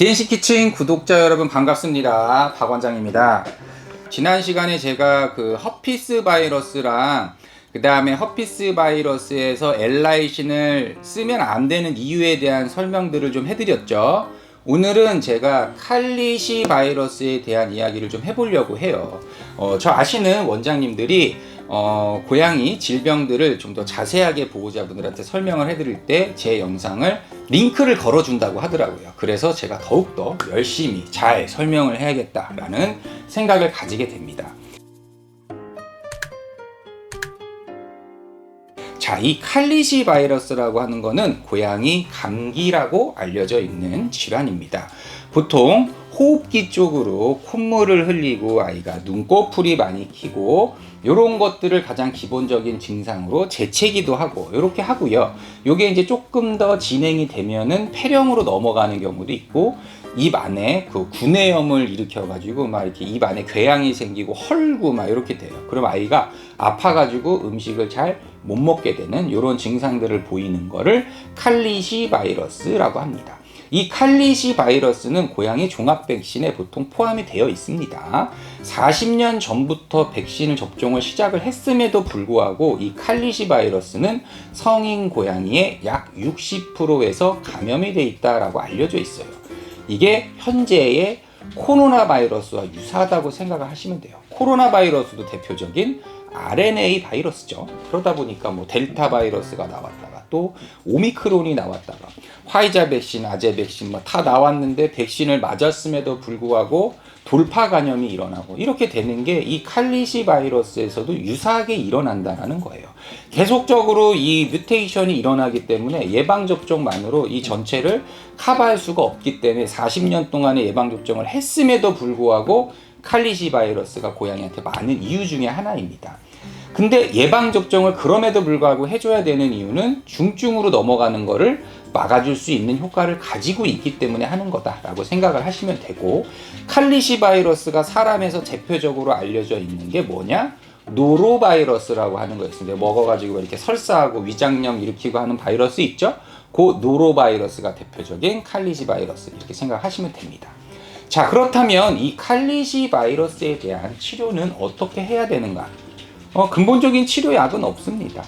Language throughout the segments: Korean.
DNC 키친 구독자 여러분 반갑습니다. 박 원장입니다. 지난 시간에 제가 그 허피스 바이러스랑 그 다음에 허피스 바이러스에서 엘라이신을 쓰면 안 되는 이유에 대한 설명들을 좀 해드렸죠. 오늘은 제가 칼리시 바이러스에 대한 이야기를 좀 해보려고 해요. 저 아시는 원장님들이 고양이 질병들을 좀 더 자세하게 보호자분들한테 설명을 해드릴 때 제 영상을 링크를 걸어준다고 하더라고요. 그래서 제가 더욱더 열심히 잘 설명을 해야겠다라는 생각을 가지게 됩니다. 자, 이 칼리시 바이러스라고 하는 거는 고양이 감기라고 알려져 있는 질환입니다. 보통 호흡기 쪽으로 콧물을 흘리고 아이가 눈꺼풀이 많이 키고 이런 것들을 가장 기본적인 증상으로 재채기도 하고 이렇게 하고요. 요게 이제 조금 더 진행이 되면은 폐렴으로 넘어가는 경우도 있고 입 안에 그 구내염을 일으켜 가지고 막 이렇게 입 안에 궤양이 생기고 헐고 막 이렇게 돼요. 그럼 아이가 아파 가지고 음식을 잘 못 먹게 되는 이런 증상들을 보이는 거를 칼리시 바이러스라고 합니다. 이 칼리시 바이러스는 고양이 종합 백신에 보통 포함이 되어 있습니다. 40년 전부터 백신을 접종을 시작을 했음에도 불구하고 이 칼리시 바이러스는 성인 고양이의 약 60%에서 감염이 되어 있다라고 알려져 있어요. 이게 현재의 코로나 바이러스와 유사하다고 생각을 하시면 돼요. 코로나 바이러스도 대표적인 RNA 바이러스죠. 그러다 보니까 뭐 델타 바이러스가 나왔다가 또 오미크론이 나왔다가 화이자 백신, 아제 백신 뭐 다 나왔는데 백신을 맞았음에도 불구하고 돌파 감염이 일어나고 이렇게 되는 게 이 칼리시 바이러스에서도 유사하게 일어난다는 거예요. 계속적으로 이 뮤테이션이 일어나기 때문에 예방접종만으로 이 전체를 커버할 수가 없기 때문에 40년 동안의 예방접종을 했음에도 불구하고 칼리시 바이러스가 고양이한테 많은 이유 중에 하나입니다. 근데 예방접종을 그럼에도 불구하고 해줘야 되는 이유는 중증으로 넘어가는 거를 막아줄 수 있는 효과를 가지고 있기 때문에 하는 거다라고 생각을 하시면 되고, 칼리시 바이러스가 사람에서 대표적으로 알려져 있는 게 뭐냐? 노로바이러스라고 하는 거였습니다. 먹어가지고 이렇게 설사하고 위장염 일으키고 하는 바이러스 있죠? 그 노로바이러스가 대표적인 칼리시 바이러스 이렇게 생각하시면 됩니다. 자, 그렇다면 이 칼리시 바이러스에 대한 치료는 어떻게 해야 되는가? 근본적인 치료약은 없습니다.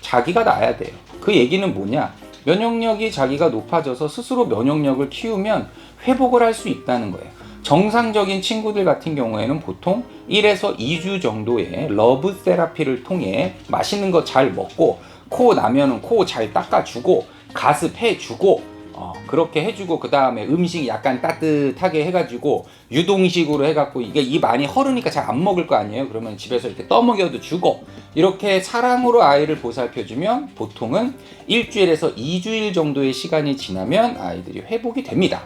자기가 나아야 돼요. 그 얘기는 뭐냐? 면역력이 자기가 높아져서 스스로 면역력을 키우면 회복을 할 수 있다는 거예요. 정상적인 친구들 같은 경우에는 보통 1에서 2주 정도의 러브 세라피를 통해 맛있는 거 잘 먹고 코 나면은 코 잘 닦아주고 가습 해주고 그렇게 해주고 그 다음에 음식 약간 따뜻하게 해가지고 유동식으로 해갖고 이게 입 안이 허르니까 잘 안 먹을 거 아니에요. 그러면 집에서 이렇게 떠먹여도 주고 이렇게 사랑으로 아이를 보살펴주면 보통은 일주일에서 2주일 정도의 시간이 지나면 아이들이 회복이 됩니다.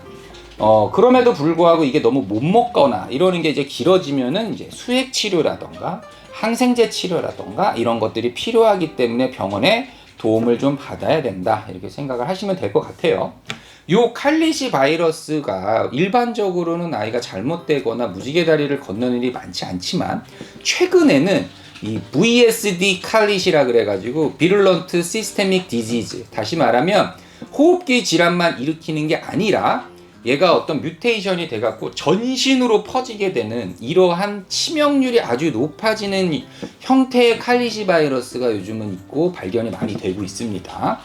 그럼에도 불구하고 이게 너무 못 먹거나 이러는 게 이제 길어지면은 이제 수액 치료라던가 항생제 치료라던가 이런 것들이 필요하기 때문에 병원에 도움을 좀 받아야 된다 이렇게 생각을 하시면 될 것 같아요. 요 칼리시 바이러스가 일반적으로는 아이가 잘못되거나 무지개 다리를 건너는 일이 많지 않지만 최근에는 이 VSD 칼리시라 그래가지고 비룰런트 시스테믹 디지즈, 다시 말하면 호흡기 질환만 일으키는 게 아니라 얘가 어떤 뮤테이션이 돼갖고 전신으로 퍼지게 되는 이러한 치명률이 아주 높아지는 형태의 칼리시 바이러스가 요즘은 있고 발견이 많이 되고 있습니다.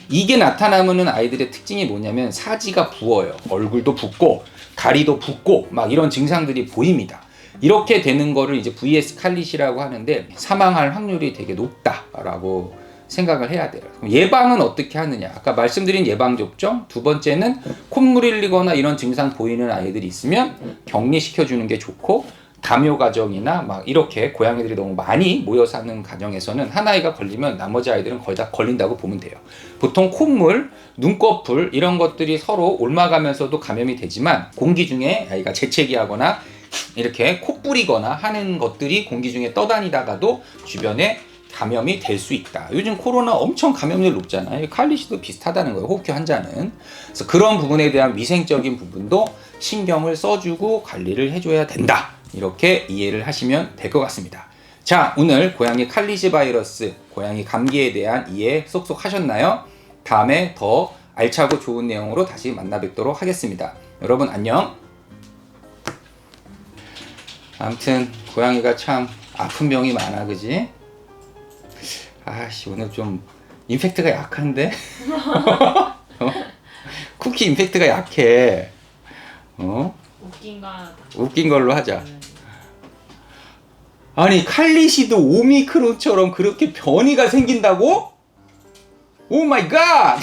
이게 나타나면은 아이들의 특징이 뭐냐면 사지가 부어요. 얼굴도 붓고 다리도 붓고 막 이런 증상들이 보입니다. 이렇게 되는 거를 이제 VS 칼리시라고 하는데 사망할 확률이 되게 높다라고 생각을 해야 돼요. 그럼 예방은 어떻게 하느냐? 아까 말씀드린 예방접종, 두 번째는 콧물 흘리거나 이런 증상 보이는 아이들이 있으면 격리시켜주는 게 좋고, 다묘 가정이나 막 이렇게 고양이들이 너무 많이 모여 사는 가정에서는 한 아이가 걸리면 나머지 아이들은 거의 다 걸린다고 보면 돼요. 보통 콧물, 눈꺼풀 이런 것들이 서로 옮아가면서도 감염이 되지만 공기 중에 아이가 재채기하거나 이렇게 코 뿌리거나 하는 것들이 공기 중에 떠다니다가도 주변에 감염이 될 수 있다. 요즘 코로나 엄청 감염률 높잖아요. 칼리시도 비슷하다는 거예요. 호흡기 환자는. 그래서 그런 부분에 대한 위생적인 부분도 신경을 써주고 관리를 해줘야 된다. 이렇게 이해를 하시면 될 것 같습니다. 자, 오늘 고양이 칼리시 바이러스, 고양이 감기에 대한 이해 쏙쏙 하셨나요? 다음에 더 알차고 좋은 내용으로 다시 만나 뵙도록 하겠습니다. 여러분 안녕. 아무튼 고양이가 참 아픈 병이 많아, 그지? 아씨, 오늘 좀 임팩트가 약한데? 어? 쿠키 임팩트가 약해. 웃긴 걸로 하자. 아니, 칼리시도 오미크론처럼 그렇게 변이가 생긴다고? 오 마이 갓!